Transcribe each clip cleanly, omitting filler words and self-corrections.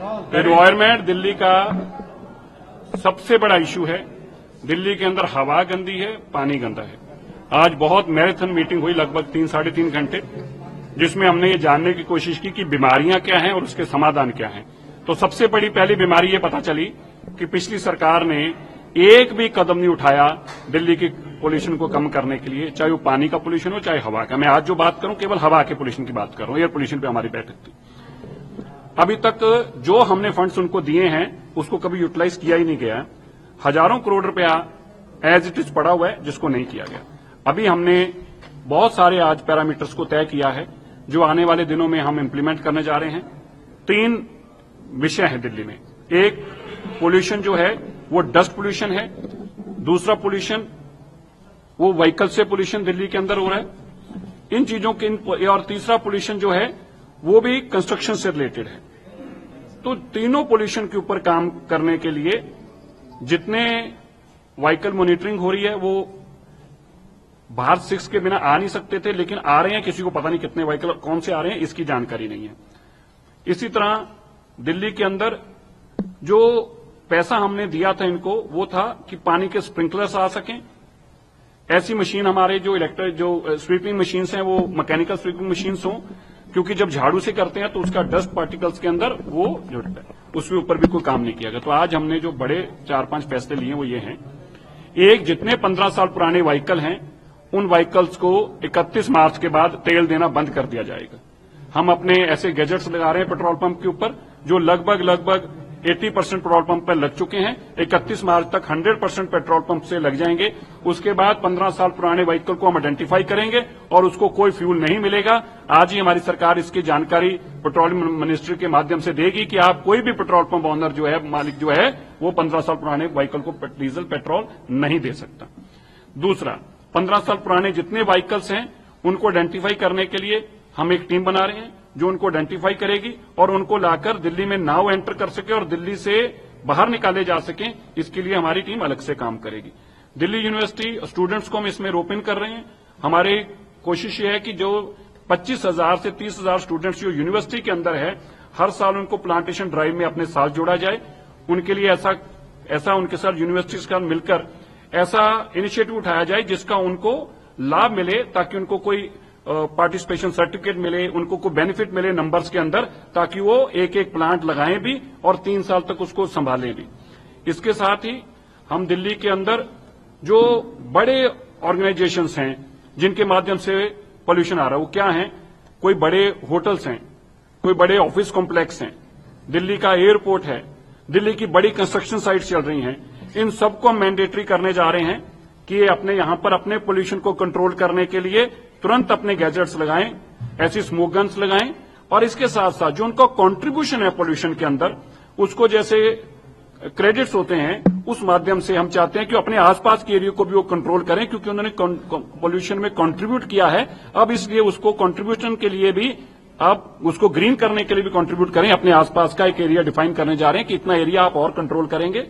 Environment Delhi का सबसे बड़ा इशू है। दिल्ली के अंदर हवा गंदी है, पानी गंदा है। आज बहुत मैराथन मीटिंग हुई, लगभग 3-3.5 घंटे, जिसमें हमने ये जानने की कोशिश की कि बीमारियां क्या हैं और उसके समाधान क्या हैं। तो सबसे बड़ी पहली बीमारी ये पता चली कि पिछली सरकार ने एक भी कदम नहीं उठाया दिल्ली की पोल्यूशन को कम करने के लिए, चाहे वो पानी का पोल्यूशन हो चाहे हवा का। मैं आज जो बात करूं केवल हवा के पोल्यूशन की बात कर रहा हूं। एयर पोल्यूशन पे हमारी बैठक थी। अभी तक जो हमने फंड्स उनको दिए हैं उसको कभी यूटिलाइज किया ही नहीं गया। हजारों करोड़ रुपया एज इट इज पड़ा हुआ है जिसको नहीं किया गया। अभी हमने बहुत सारे आज पैरामीटर्स को तय किया है जो आने वाले दिनों में हम इंप्लीमेंट करने जा रहे हैं। 3 विषय है दिल्ली में। एक, पोल्यूशन जो है वो डस्ट पोल्यूशन है। दूसरा पोल्यूशन वो व्हीकल से पोल्यूशन दिल्ली के अंदर हो रहा है, इन चीजों के। और तीसरा पोल्यूशन जो है वो भी कंस्ट्रक्शन से रिलेटेड है। तो तीनों पोल्यूशन के ऊपर काम करने के लिए जितने व्हीकल मॉनिटरिंग हो रही है वो भारत 6 के बिना आ नहीं सकते थे, लेकिन आ रहे हैं। किसी को पता नहीं कितने व्हीकल कौन से आ रहे हैं, इसकी जानकारी नहीं है। इसी तरह दिल्ली के अंदर जो पैसा हमने दिया था इनको वो था कि पानी के स्प्रिंकलर्स आ सकें। ऐसी मशीन हमारे जो स्वीपिंग मशीन्स हैं वो मैकेनिकल स्वीपिंग मशीन्स हों, क्योंकि जब झाड़ू से करते हैं तो उसका डस्ट पार्टिकल्स के अंदर वो जुड़ता है, उसके ऊपर भी कोई काम नहीं किया गया। तो आज हमने जो बड़े 4-5 फैसले लिए वो ये हैं। एक, जितने 15 साल पुराने व्हीकल हैं उन व्हीकल्स को 31 मार्च के बाद तेल देना बंद कर दिया जाएगा। हम अपने ऐसे गैजेट्स लगा रहे हैं पेट्रोल पंप के ऊपर जो लगभग 80% पेट्रोल पंप पर लग चुके हैं। 31 मार्च तक 100% पेट्रोल पंप से लग जाएंगे। उसके बाद 15 साल पुराने व्हीकल को हम आइडेंटिफाई करेंगे और उसको कोई फ्यूल नहीं मिलेगा। आज ही हमारी सरकार इसकी जानकारी पेट्रोलियम मिनिस्ट्री के माध्यम से देगी कि आप कोई भी पेट्रोल पंप ऑनर जो है, मालिक जो है, वो 15 साल पुराने व्हीकल को डीजल पेट्रोल नहीं दे सकता। दूसरा, 15 साल पुराने जितने व्हीकल्स हैं उनको आइडेंटिफाई करने के लिए हम एक टीम बना रहे हैं जो उनको आइडेंटिफाई करेगी और उनको लाकर दिल्ली में नाव एंटर कर सके और दिल्ली से बाहर निकाले जा सकें। इसके लिए हमारी टीम अलग से काम करेगी। दिल्ली यूनिवर्सिटी स्टूडेंट्स को हम इसमें रोप इन कर रहे हैं। हमारी कोशिश ये है कि जो 25,000 से 30,000 स्टूडेंट्स जो यूनिवर्सिटी के अंदर है, हर साल उनको प्लांटेशन ड्राइव में अपने साथ जोड़ा जाए। उनके लिए ऐसा उनके साथ यूनिवर्सिटी के साथ मिलकर ऐसा इनिशिएटिव उठाया जाए जिसका उनको लाभ मिले, ताकि उनको कोई पार्टिसिपेशन सर्टिफिकेट मिले, उनको कोई बेनिफिट मिले नंबर्स के अंदर, ताकि वो एक प्लांट लगाएं भी और 3 साल तक उसको संभालें भी। इसके साथ ही हम दिल्ली के अंदर जो बड़े ऑर्गेनाइजेशंस हैं जिनके माध्यम से पोल्यूशन आ रहा है वो क्या है? कोई बड़े होटल्स हैं, कोई बड़े ऑफिस कॉम्प्लेक्स हैं, दिल्ली का एयरपोर्ट है, दिल्ली की बड़ी कंस्ट्रक्शन साइट्स चल रही हैं। इन सबको हम मैंडेटरी करने जा रहे हैं कि ये अपने यहां पर अपने पोल्यूशन को कंट्रोल करने के लिए तुरंत अपने गैजेट्स लगाएं, ऐसी स्मोक गन्स लगाएं। और इसके साथ साथ जो उनका कंट्रीब्यूशन है पोल्यूशन के अंदर, उसको जैसे क्रेडिट्स होते हैं, उस माध्यम से हम चाहते हैं कि अपने आसपास के एरिया को भी वो कंट्रोल करें, क्योंकि उन्होंने पोल्यूशन में कंट्रीब्यूट किया है। अब इसलिए उसको कंट्रीब्यूशन के लिए भी, अब उसको ग्रीन करने के लिए भी कंट्रीब्यूट करें। अपने आसपास का एक एरिया डिफाइन करने जा रहे हैं कि इतना एरिया आप और कंट्रोल करेंगे।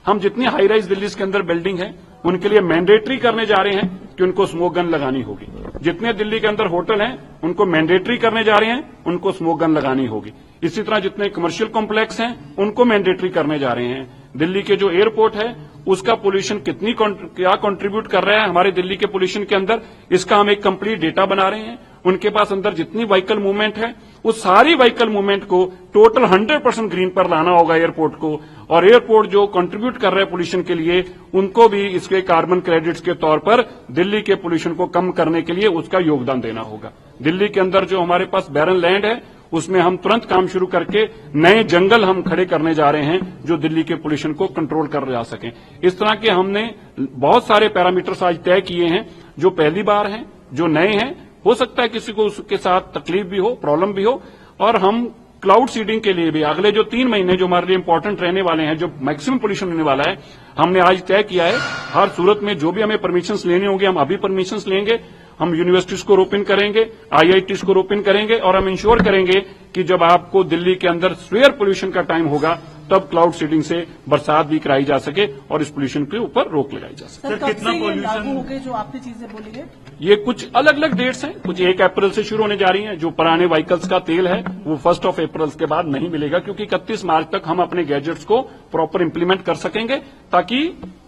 हम जितनी हाई राइज दिल्ली के अंदर बिल्डिंग है उनके लिए मैंडेटरी करने जा रहे हैं कि उनको स्मोक गन लगानी होगी। जितने दिल्ली के अंदर होटल हैं उनको मैंडेटरी करने जा रहे हैं, उनको स्मोक गन लगानी होगी। इसी तरह जितने कमर्शियल कॉम्प्लेक्स हैं उनको मैंडेटरी करने जा रहे हैं। दिल्ली के जो एयरपोर्ट है उसका पोल्यूशन क्या कंट्रीब्यूट कर रहा है हमारे दिल्ली के पोल्यूशन के अंदर, इसका हम एक कंप्लीट डेटा बना रहे हैं। उनके पास अंदर जितनी व्हीकल मूवमेंट है उस सारी व्हीकल मूवमेंट को टोटल 100% ग्रीन पर लाना होगा एयरपोर्ट को। और एयरपोर्ट जो कंट्रीब्यूट कर रहे हैं पोल्यूशन के लिए, उनको भी इसके कार्बन क्रेडिट्स के तौर पर दिल्ली के पोल्यूशन को कम करने के लिए उसका योगदान देना होगा। दिल्ली के अंदर जो हमारे पास बैरन लैंड है उसमें हम तुरंत काम शुरू करके नए जंगल हम खड़े करने जा रहे हैं जो दिल्ली के पोल्यूशन को कंट्रोल कर जा सकें। इस तरह के हमने बहुत सारे पैरामीटर्स आज तय किए हैं जो पहली बार हैं, जो नए हैं। हो सकता है किसी को उसके साथ तकलीफ भी हो, प्रॉब्लम भी हो। और हम क्लाउड सीडिंग के लिए भी अगले जो 3 महीने जो हमारे लिए इंपॉर्टेंट रहने वाले हैं, जो मैक्सिमम पोल्यूशन होने वाला है, हमने आज तय किया है। हर सूरत में जो भी हमें परमिशंस लेनी होंगी हम अभी परमिशंस लेंगे। हम यूनिवर्सिटीज को रोपिन करेंगे, आईआईटीज को रोपिन करेंगे और हम इंश्योर करेंगे कि जब आपको दिल्ली के अंदर स्वेयर पोल्यूशन का टाइम होगा तब क्लाउड सीडिंग से बरसात भी कराई जा सके और इस पोल्यूशन के ऊपर रोक लगाई जा सके। सर, कितना लागू हो गए जो आपने चीजें बोली है? ये कुछ अलग अलग डेट्स हैं, कुछ 1 अप्रैल से शुरू होने जा रही हैं। जो पुराने व्हीकल्स का तेल है वो 1 अप्रैल के बाद नहीं मिलेगा, क्योंकि 31 मार्च तक हम अपने गैजेट्स को प्रॉपर इंप्लीमेंट कर सकेंगे, ताकि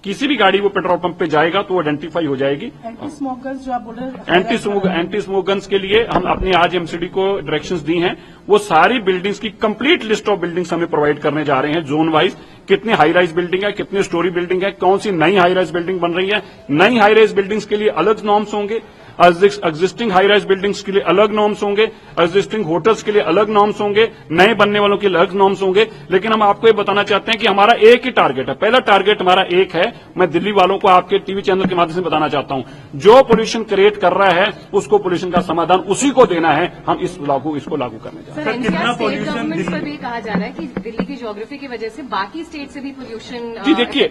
किसी भी गाड़ी वो पेट्रोल पंप पे जाएगा तो वो आइडेंटिफाई हो जाएगी। एंटी स्मोक गन्स जो आप बोल रहे हैं, एंटी स्मोक गन्स के लिए हम अपनी आज एमसीडी को डायरेक्शंस दी हैं। वो सारी बिल्डिंग्स की कंप्लीट लिस्ट ऑफ बिल्डिंग्स हमें प्रोवाइड करने जा रहे हैं जोन वाइज। कितनी हाई राइज बिल्डिंग है, कितनी स्टोरी बिल्डिंग है, कौन सी नई हाई राइज बिल्डिंग बन रही है। नई हाई राइज बिल्डिंग्स के लिए अलग नॉर्म्स होंगे, एग्जिस्टिंग हाई राइज बिल्डिंग्स के लिए अलग नॉर्म्स होंगे, एग्जिस्टिंग होटल्स के लिए अलग नॉर्म्स होंगे, नए बनने वालों के लिए अलग नॉर्म्स होंगे। लेकिन हम आपको ये बताना चाहते हैं कि हमारा एक ही टारगेट है, पहला टारगेट हमारा एक है। मैं दिल्ली वालों को आपके टीवी चैनल के माध्यम से बताना चाहता हूं, जो पोल्यूशन क्रिएट कर रहा है उसको पोल्यूशन का समाधान उसी को देना है। हम इसको लागू करने जा रहे हैं। एनसीआर स्टेट गवर्नमेंट पर भी कहा जा रहा है कि दिल्ली की ज्योग्राफी की वजह से बाकी स्टेट से भी पोल्यूशन जी देखिए,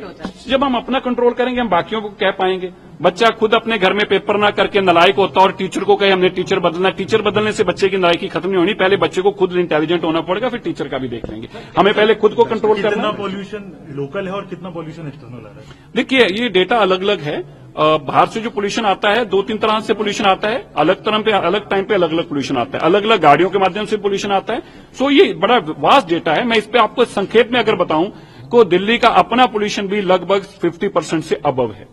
जब हम अपना कंट्रोल करेंगे हम बाकियों को कह पाएंगे। बच्चा खुद अपने घर में पेपर ना करके नालायक होता और टीचर को कहे हमने टीचर बदलना। टीचर बदलने से बच्चे की नालायकी खत्म नहीं होनी। पहले बच्चे को खुद इंटेलिजेंट होना पड़ेगा, फिर टीचर का भी देख लेंगे। हमें पहले खुद को कंट्रोल करना। कितना पोल्यूशन लोकल है और कितना पोल्यूशन एक्सटर्नल आ रहा है? देखिए, ये डेटा अलग अलग है। बाहर से जो पोल्यूशन आता है 2-3 तरह से पोल्यूशन आता है। अलग तरह पे अलग टाइम पे अलग अलग पोल्यूशन आता है, अलग अलग गाड़ियों के माध्यम से पोल्यूशन आता है। सो ये बड़ा वास्ट डेटा है। मैं इस पे आपको संक्षेप में अगर बताऊं तो दिल्ली का अपना पोल्यूशन भी लगभग 50% से अबव है।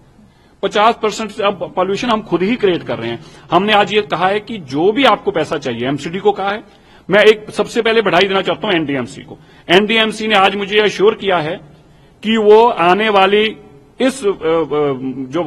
50% से अब पोल्यूशन हम खुद ही क्रिएट कर रहे हैं। हमने आज ये कहा है कि जो भी आपको पैसा चाहिए, एमसीडी को कहा है। मैं एक सबसे पहले बधाई देना चाहता हूं एनडीएमसी को। एनडीएमसी ने आज मुझे एश्योर किया है कि वो आने वाली इस जो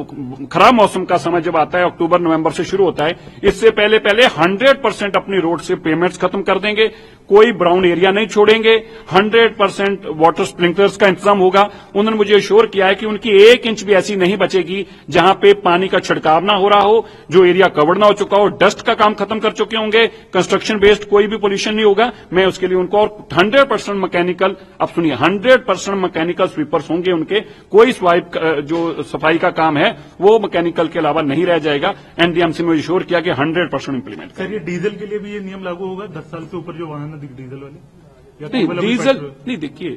खराब मौसम का समय जब आता है, अक्टूबर नवंबर से शुरू होता है, इससे पहले 100% अपनी रोड से पेमेंट्स खत्म कर देंगे। कोई ब्राउन एरिया नहीं छोड़ेंगे। 100% वाटर स्प्रिंकलर्स का इंतजाम होगा। उन्होंने मुझे एश्योर किया है कि उनकी 1 इंच भी ऐसी नहीं बचेगी जहां पे पानी का छिड़काव ना हो रहा हो, जो एरिया कवर्ड ना हो चुका हो। डस्ट का काम खत्म कर चुके होंगे। कंस्ट्रक्शन बेस्ड कोई भी पोल्यूशन नहीं होगा। मैं उसके लिए उनको और 100% मैकेनिकल, अब सुनिए, 100% मैकेनिकल स्वीपर्स होंगे उनके। कोई स्वाइप जो सफाई का काम है वो मैकेनिकल के अलावा नहीं रह जाएगा। एनडीएमसी ने एश्योर किया कि 100% इंप्लीमेंट। सर, ये डीजल के लिए भी ये नियम लागू होगा? 10 साल से ऊपर जो वाहन डीजल वाले नहीं, डीजल नहीं। देखिए,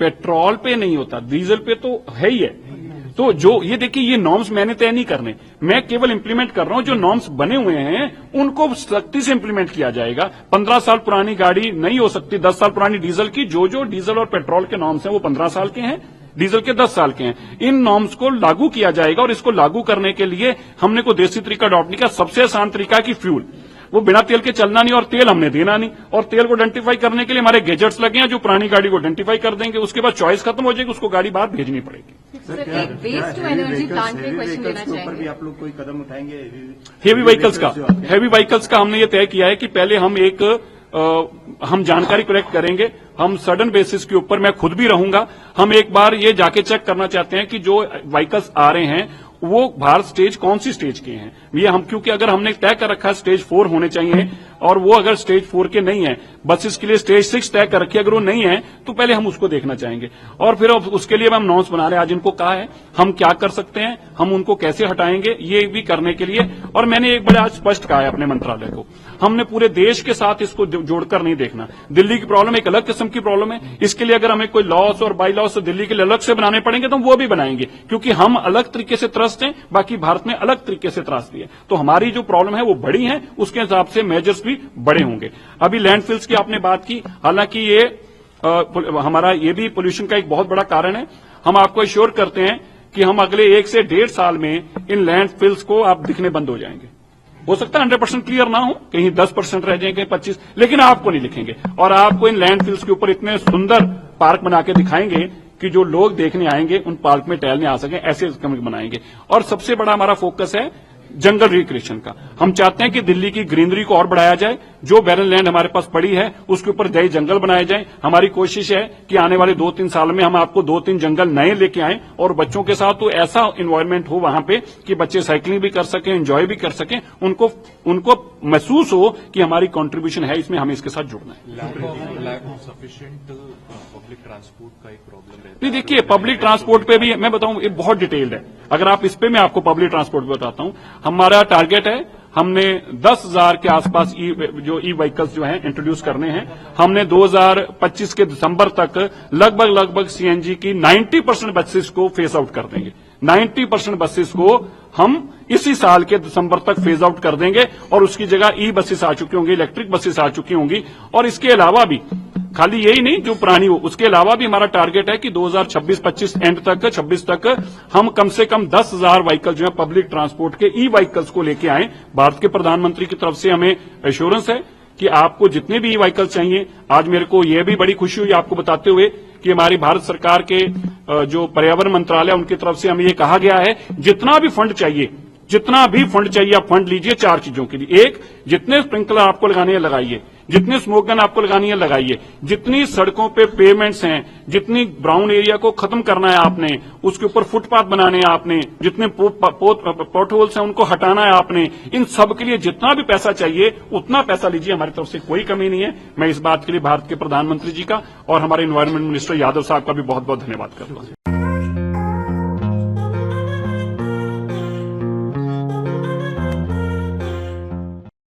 पेट्रोल पे नहीं होता, डीजल पे तो है ही है। तो जो ये देखिए, ये नॉर्म्स मैंने तय नहीं करने, मैं केवल इंप्लीमेंट कर रहा हूं। जो नॉर्म्स बने हुए हैं उनको सख्ती से इंप्लीमेंट किया जाएगा। 15 साल पुरानी गाड़ी नहीं हो सकती 10 साल पुरानी डीजल की। जो डीजल और पेट्रोल के नॉर्म्स हैं वो 15 साल के हैं, डीजल के 10 साल के हैं। इन नॉर्म्स को लागू किया जाएगा और इसको लागू करने के लिए हमने कोई देसी तरीका अडॉप्ट नहीं किया। सबसे आसान तरीका है कि फ्यूल, वो बिना तेल के चलना नहीं और तेल हमने देना नहीं। और तेल को आइडेंटिफाई करने के लिए हमारे गैजेट्स लगे हैं जो पुरानी गाड़ी को आइडेंटिफाई कर देंगे। उसके बाद चॉइस खत्म हो जाएगी, उसको गाड़ी बाहर भेजनी पड़ेगी। वेस्ट टू एनर्जी प्लांट पे क्वेश्चन लेना चाहेंगे। आप लोग कोई कदम उठाएंगे? हेवी व्हीकल्स का हमने ये तय किया है कि पहले हम हम जानकारी कलेक्ट करेंगे। हम सडन बेसिस के ऊपर, मैं खुद भी रहूंगा, हम एक बार ये जाके चेक करना चाहते हैं कि जो व्हीकल्स आ रहे हैं वो भारत स्टेज कौन सी स्टेज के हैं। ये हम, क्योंकि अगर हमने तय कर रखा है स्टेज 4 होने चाहिए और वो अगर स्टेज 4 के नहीं है, बसेस के लिए स्टेज 6 तय कर रखी है, अगर वो नहीं है तो पहले हम उसको देखना चाहेंगे। और फिर उसके लिए हम नॉर्म्स बना रहे हैं। आज इनको कहा है हम क्या कर सकते हैं, हम उनको कैसे हटाएंगे, ये भी करने के लिए। और मैंने एक बार आज स्पष्ट कहा है अपने मंत्रालय को, हमने पूरे देश के साथ इसको जोड़कर नहीं देखना। दिल्ली की प्रॉब्लम एक अलग किस्म की प्रॉब्लम है। इसके लिए अगर हमें कोई लॉस और बाई लॉस दिल्ली के लिए अलग से बनाने पड़ेंगे तो हम वो भी बनाएंगे, क्योंकि हम अलग तरीके से त्रस्त हैं, बाकी भारत में अलग तरीके से त्रासदी है। तो हमारी जो प्रॉब्लम है वो बड़ी है, उसके हिसाब से मेजर्स भी बड़े होंगे। अभी लैंडफिल्स की आपने बात की, हालांकि ये हमारा ये भी पोल्यूशन का एक बहुत बड़ा कारण है। हम आपको एश्योर करते हैं कि हम अगले 1 से 1.5 साल में इन लैंडफिल्स को आप दिखने बंद हो जाएंगे। हो सकता है 100% क्लियर ना हो, कहीं 10% रह जाएंगे, 25%, लेकिन आपको नहीं लिखेंगे। और आपको इन लैंडफिल्स के ऊपर इतने सुंदर पार्क बना के दिखाएंगे कि जो लोग देखने आएंगे उन पार्क में टहलने आ सकें, ऐसे बनाएंगे। और सबसे बड़ा हमारा फोकस है जंगल रिक्रिएशन का। हम चाहते हैं कि दिल्ली की ग्रीनरी को और बढ़ाया जाए। जो बैरन लैंड हमारे पास पड़ी है उसके ऊपर नए जंगल बनाए जाएं। हमारी कोशिश है कि आने वाले 2-3 साल में हम आपको 2-3 जंगल नए लेके आएं और बच्चों के साथ तो ऐसा इन्वायरमेंट हो वहां पे कि बच्चे साइकिलिंग भी कर सकें, एंजॉय भी कर सकें, उनको महसूस हो कि हमारी कंट्रीब्यूशन है इसमें, हमें इसके साथ जुड़ना है। Lack of sufficient public transport का एक प्रॉब्लम है। नहीं, देखिए, पब्लिक ट्रांसपोर्ट पे भी मैं बताऊं, ये बहुत डिटेल्ड है। अगर आप इस पे मैं आपको पब्लिक ट्रांसपोर्ट पे बताता हूं। हमारा टारगेट है, हमने 10,000 के आसपास जो ई व्हीकल्स जो हैं इंट्रोड्यूस करने हैं। हमने 2025 के दिसंबर तक लगभग सीएनजी की 90% बसेस को फेस आउट कर देंगे। 90% बसेस को हम इसी साल के दिसंबर तक फेज आउट कर देंगे और उसकी जगह ई बसेस आ चुकी होंगी, इलेक्ट्रिक बसेस आ चुकी होंगी। और इसके अलावा भी खाली यही नहीं जो पुरानी हो, उसके अलावा भी हमारा टारगेट है कि 2026-25 एंड तक 26 तक हम कम से कम 10,000 व्हीकल जो है पब्लिक ट्रांसपोर्ट के ई व्हीकल्स को लेके आए। भारत के प्रधानमंत्री की तरफ से हमें एश्योरेंस है कि आपको जितने भी ई व्हीकल चाहिए। आज मेरे को यह भी बड़ी खुशी हुई आपको बताते हुए कि हमारी भारत सरकार के जो पर्यावरण मंत्रालय उनकी तरफ से हमें यह कहा गया है जितना भी फंड चाहिए आप फंड लीजिए 4 चीजों के लिए। एक, जितने स्प्रिंकलर आपको लगाने हैं लगाइए, जितने स्मोक गन आपको लगानी है लगाइए, जितनी सड़कों पे पेवमेंट्स हैं, जितनी ब्राउन एरिया को खत्म करना है आपने, उसके ऊपर फुटपाथ बनाने हैं आपने, जितने पोर्ट होल्स हैं उनको हटाना है आपने। इन सब के लिए जितना भी पैसा चाहिए उतना पैसा लीजिए, हमारी तरफ से कोई कमी नहीं है। मैं इस बात के लिए भारत के प्रधानमंत्री जी का और हमारे एनवायरमेंट मिनिस्टर यादव साहब का भी बहुत बहुत धन्यवाद करता हूं।